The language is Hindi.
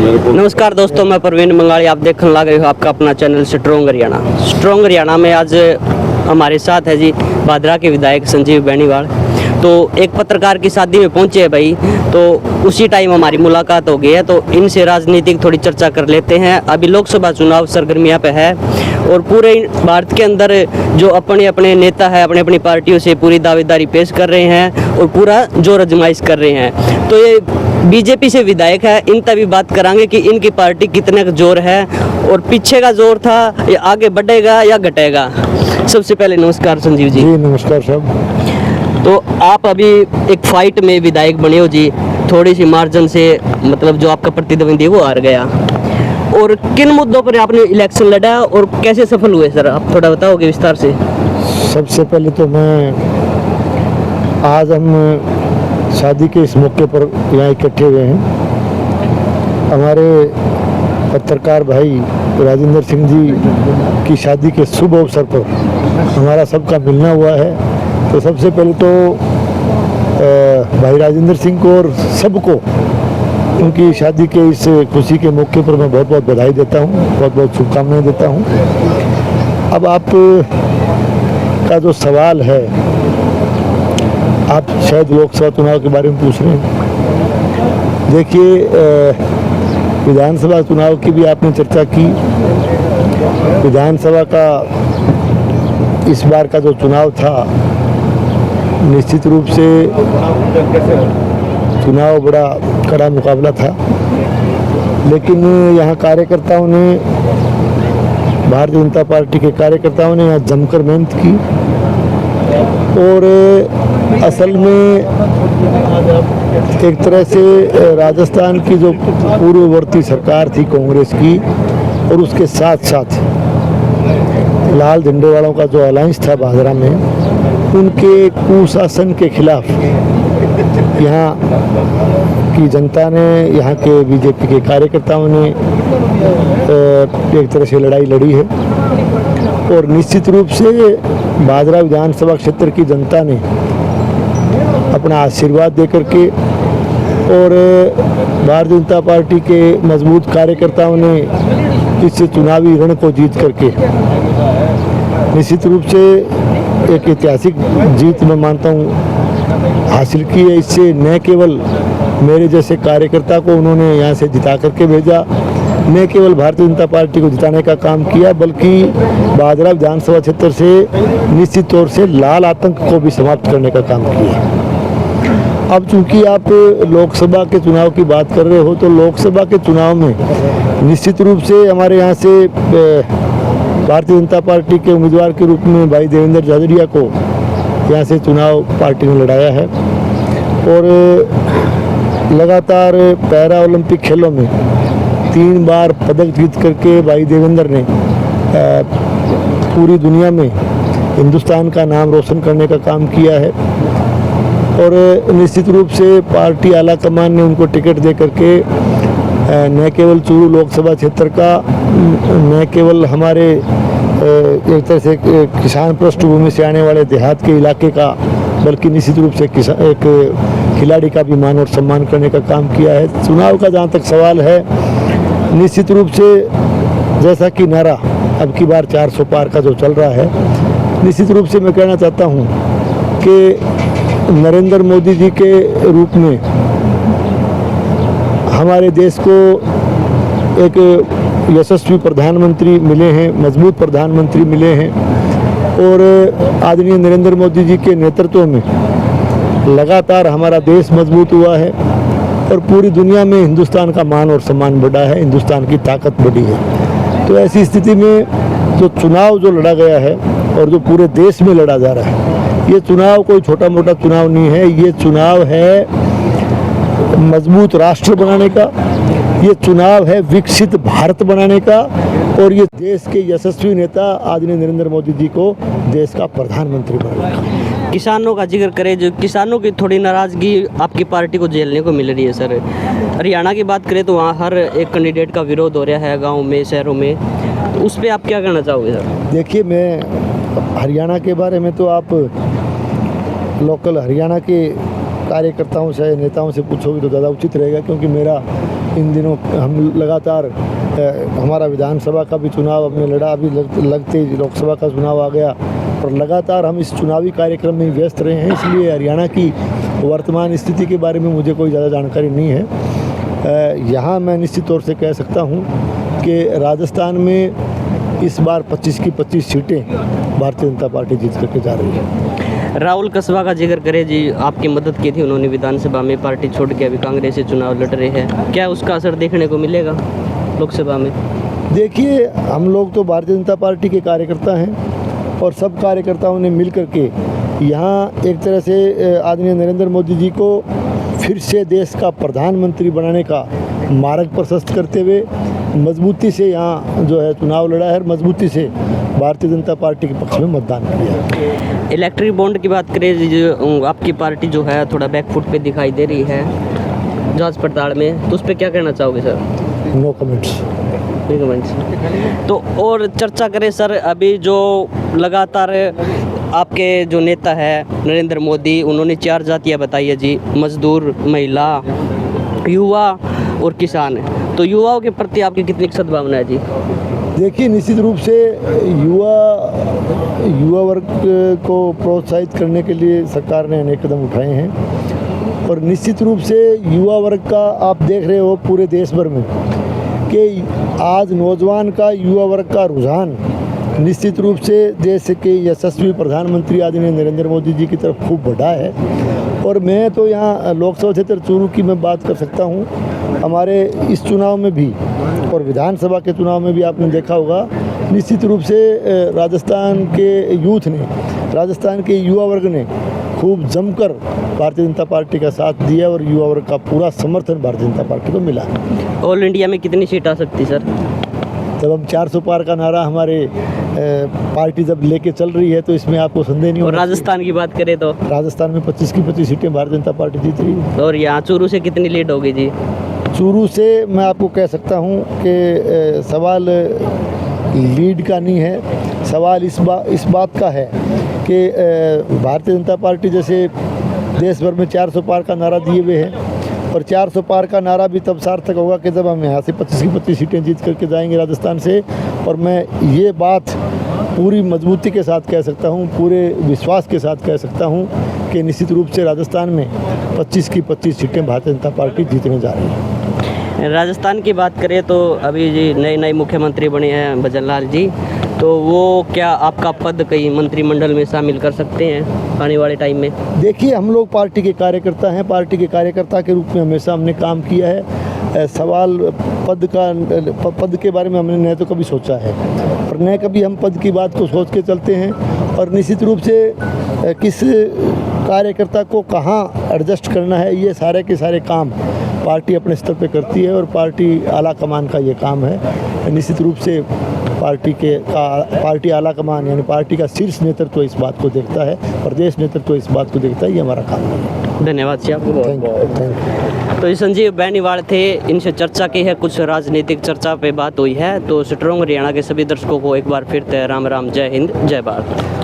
नमस्कार दोस्तों, मैं प्रवीण मंगाड़ी। आप देखने लगे हो आपका अपना channel strong Haryana. Strong Haryana में आज हमारे साथ है जी भादरा के विधायक संजीव बेनीवाल। तो एक पत्रकार की शादी में पहुंचे हैं भाई, तो उसी टाइम हमारी मुलाकात हो गई है। तो इनसे राजनीतिक थोड़ी चर्चा कर लेते हैं। अभी लोकसभा चुनाव सरगर्मियां पे है और पूरे भारत के अंदर जो अपने अपने नेता है अपनी अपनी पार्टियों से पूरी दावेदारी पेश कर रहे हैं और पूरा जोर आजमाइश कर रहे हैं। तो ये बीजेपी से विधायक है, इनका भी बात करांगे कि इनकी पार्टी कितने का जोर है और पीछे का जोर था या आगे बढ़ेगा या घटेगा। सबसे पहले नमस्कार संजीव जी। जी नमस्कार साहब। तो आप अभी एक फाइट में विधायक बने हो जी, थोड़ी सी मार्जिन से, मतलब जो आपका प्रतिद्वंदी है वो हार गया। और किन मुद्दों पर आपने इलेक्शन लड़ा और कैसे सफल हुए सर, आप थोड़ा बताओगे विस्तार से। सबसे पहले तो मैं आज हम शादी के इस मौके पर यहाँ इकट्ठे हुए हैं। हमारे पत्रकार भाई राजेंद्र सिंह जी की शादी के शुभ अवसर पर हमारा सबका मिलना हुआ है। तो सबसे पहले तो भाई राजेंद्र सिंह को और सबको उनकी शादी के इस खुशी के मौके पर मैं बहुत बहुत बधाई देता हूँ, बहुत बहुत शुभकामनाएं देता हूँ। अब आप का जो सवाल है, आप शायद लोकसभा चुनाव के बारे में पूछ रहे हैं। देखिए, विधानसभा चुनाव की भी आपने चर्चा की। विधानसभा का इस बार का जो चुनाव था, निश्चित रूप से चुनाव बड़ा कड़ा मुकाबला था, लेकिन यहाँ कार्यकर्ताओं ने, भारतीय जनता पार्टी के कार्यकर्ताओं ने यहाँ जमकर मेहनत की। और असल में एक तरह से राजस्थान की जो पूर्ववर्ती सरकार थी कांग्रेस की, और उसके साथ साथ लाल झंडे वालों का जो अलायंस था भादरा में, उनके कुशासन के खिलाफ यहाँ की जनता ने, यहाँ के बीजेपी के कार्यकर्ताओं ने एक तरह से लड़ाई लड़ी है। और निश्चित रूप से भादरा विधानसभा क्षेत्र की जनता ने अपना आशीर्वाद दे करके और भारतीय जनता पार्टी के मजबूत कार्यकर्ताओं ने इस चुनावी रण को जीत करके निश्चित रूप से एक ऐतिहासिक जीत मैं मानता हूँ हासिल की है। इससे न केवल मेरे जैसे कार्यकर्ता को उन्होंने यहाँ से जिता करके भेजा, न केवल भारतीय जनता पार्टी को जिताने का काम किया, बल्कि भादरा विधानसभा क्षेत्र से निश्चित तौर से लाल आतंक को भी समाप्त करने का काम किया। अब चूंकि आप लोकसभा के चुनाव की बात कर रहे हो, तो लोकसभा के चुनाव में निश्चित रूप से हमारे यहाँ से भारतीय जनता पार्टी के उम्मीदवार के रूप में भाई देवेंद्र झाझड़िया को यहाँ से चुनाव पार्टी ने लड़ाया है। और लगातार पैरा ओलंपिक खेलों में 3 बार पदक जीत करके भाई देवेंद्र ने पूरी दुनिया में हिंदुस्तान का नाम रोशन करने का काम किया है। और निश्चित रूप से पार्टी आला कमान ने उनको टिकट दे करके न केवल चूरू लोकसभा क्षेत्र का, न केवल हमारे एक तरह से किसान पृष्ठभूमि से आने वाले देहात के इलाके का, बल्कि निश्चित रूप से एक खिलाड़ी का भी मान और सम्मान करने का काम किया है। चुनाव का जहाँ तक सवाल है, निश्चित रूप से जैसा कि नारा अब की बार 400 पार का जो चल रहा है, निश्चित रूप से मैं कहना चाहता हूँ कि नरेंद्र मोदी जी के रूप में हमारे देश को एक यशस्वी प्रधानमंत्री मिले हैं, मजबूत प्रधानमंत्री मिले हैं। और आदरणीय नरेंद्र मोदी जी के नेतृत्व में लगातार हमारा देश मजबूत हुआ है और पूरी दुनिया में हिंदुस्तान का मान और सम्मान बढ़ा है, हिंदुस्तान की ताकत बढ़ी है। तो ऐसी स्थिति में जो चुनाव जो लड़ा गया है और जो पूरे देश में लड़ा जा रहा है, ये चुनाव कोई छोटा मोटा चुनाव नहीं है। ये चुनाव है मजबूत राष्ट्र बनाने का, ये चुनाव है विकसित भारत बनाने का, और ये देश के यशस्वी नेता आदरणीय नरेंद्र मोदी जी को देश का प्रधानमंत्री बनाने का। किसानों का जिक्र करें, जो किसानों की थोड़ी नाराज़गी आपकी पार्टी को झेलने को मिल रही है सर। हरियाणा की बात करें तो वहाँ हर एक कैंडिडेट का विरोध हो रहा है, गाँव में, शहरों में। तो उस पर आप क्या कहना चाहोगे सर? देखिए, मैं हरियाणा के बारे में तो आप लोकल हरियाणा के कार्यकर्ताओं से नेताओं से पूछोगे तो ज़्यादा उचित रहेगा, क्योंकि मेरा इन दिनों हम लगातार हमारा विधानसभा का भी चुनाव हमने लड़ा, अभी लगते ही लोकसभा का चुनाव आ गया और लगातार हम इस चुनावी कार्यक्रम में व्यस्त रहे हैं, इसलिए हरियाणा की वर्तमान स्थिति के बारे में मुझे कोई ज़्यादा जानकारी नहीं है। यहाँ मैं निश्चित तौर से कह सकता हूँ कि राजस्थान में इस बार 25 की 25 सीटें भारतीय जनता पार्टी जीत करके जा रही है। राहुल कसबा का जिक्र करें जी, आपकी मदद की थी उन्होंने विधानसभा में, पार्टी छोड़ के अभी कांग्रेस से चुनाव लड़ रहे हैं, क्या उसका असर देखने को मिलेगा लोकसभा में? देखिए, हम लोग तो भारतीय जनता पार्टी के कार्यकर्ता हैं और सब कार्यकर्ताओं ने मिल करके यहाँ एक तरह से आदरणीय नरेंद्र मोदी जी को फिर से देश का प्रधानमंत्री बनाने का मार्ग प्रशस्त करते हुए मजबूती से यहाँ जो है चुनाव लड़ा है और मजबूती से भारतीय जनता पार्टी के पक्ष में मतदान किया। इलेक्ट्रिक बॉन्ड की बात करें जी, जो आपकी पार्टी जो है थोड़ा बैकफुट पे दिखाई दे रही है जांच पड़ताल में, तो उस पर क्या कहना चाहोगे सर? No comments. तो और चर्चा करें सर, अभी जो लगातार आपके जो नेता है नरेंद्र मोदी, उन्होंने 4 जातियां बताई है जी, मजदूर, महिला, युवा और किसान। तो युवाओं के प्रति आपकी कितनी सद्भावना है जी? देखिए, निश्चित रूप से युवा वर्ग को प्रोत्साहित करने के लिए सरकार ने अनेक कदम उठाए हैं और निश्चित रूप से युवा वर्ग का आप देख रहे हो पूरे देश भर में कि आज नौजवान का युवा वर्ग का रुझान निश्चित रूप से देश के यशस्वी प्रधानमंत्री आदरणीय नरेंद्र मोदी जी की तरफ खूब बढ़ा है। और मैं तो यहाँ लोकसभा क्षेत्र चूरू की मैं बात कर सकता हूँ, हमारे इस चुनाव में भी और विधानसभा के चुनाव में भी आपने देखा होगा, निश्चित रूप से राजस्थान के यूथ ने, राजस्थान के युवा वर्ग ने खूब जमकर भारतीय जनता पार्टी का साथ दिया और युवा वर्ग का पूरा समर्थन भारतीय जनता पार्टी को मिला। ऑल इंडिया में कितनी सीट आ सकती सर? जब हम 400 पार का नारा हमारे पार्टी जब लेके चल रही है तो इसमें आपको संदेह नहीं और होगा। राजस्थान की बात करें तो राजस्थान में 25 की 25 सीटें भारतीय जनता पार्टी जीत रही है। और यहाँ चूरू से कितनी लीड होगी जी? चूरू से मैं आपको कह सकता हूँ कि सवाल लीड का नहीं है, सवाल इस बात का है कि भारतीय जनता पार्टी जैसे देश भर में 400 पार का नारा दिए हुए है और 400 पार का नारा भी तब सार्थक होगा कि जब हम यहाँ से 25 की 25 सीटें जीत करके जाएंगे राजस्थान से। और मैं ये बात पूरी मजबूती के साथ कह सकता हूँ, पूरे विश्वास के साथ कह सकता हूँ कि निश्चित रूप से राजस्थान में 25 की 25 सीटें भारतीय जनता पार्टी जीतने जा रही है। राजस्थान की बात करें तो अभी जी नए मुख्यमंत्री बने हैं भजन लाल जी, तो वो क्या आपका पद कहीं मंत्रिमंडल में शामिल कर सकते हैं आने वाले टाइम में? देखिए, हम लोग पार्टी के कार्यकर्ता हैं, पार्टी के कार्यकर्ता के रूप में हमेशा हमने काम किया है। सवाल पद के बारे में हमने न तो कभी सोचा है और न कभी हम पद की बात को सोच के चलते हैं और निश्चित रूप से किस कार्यकर्ता को कहाँ एडजस्ट करना है, ये सारे के सारे काम पार्टी अपने स्तर पे करती है और पार्टी आला कमान का ये काम है। निश्चित रूप से पार्टी आला कमान यानी पार्टी का शीर्ष नेतृत्व इस बात को देखता है, प्रदेश नेतृत्व इस बात को देखता है, ये हमारा काम है। धन्यवाद जी आपको बहुत बहुत। तो ये संजीव बेनीवाल थे, इनसे चर्चा की है, कुछ राजनीतिक चर्चा पे बात हुई है। तो स्ट्रॉन्ग हरियाणा के सभी दर्शकों को एक बार फिर राम राम, जय हिंद, जय भारत।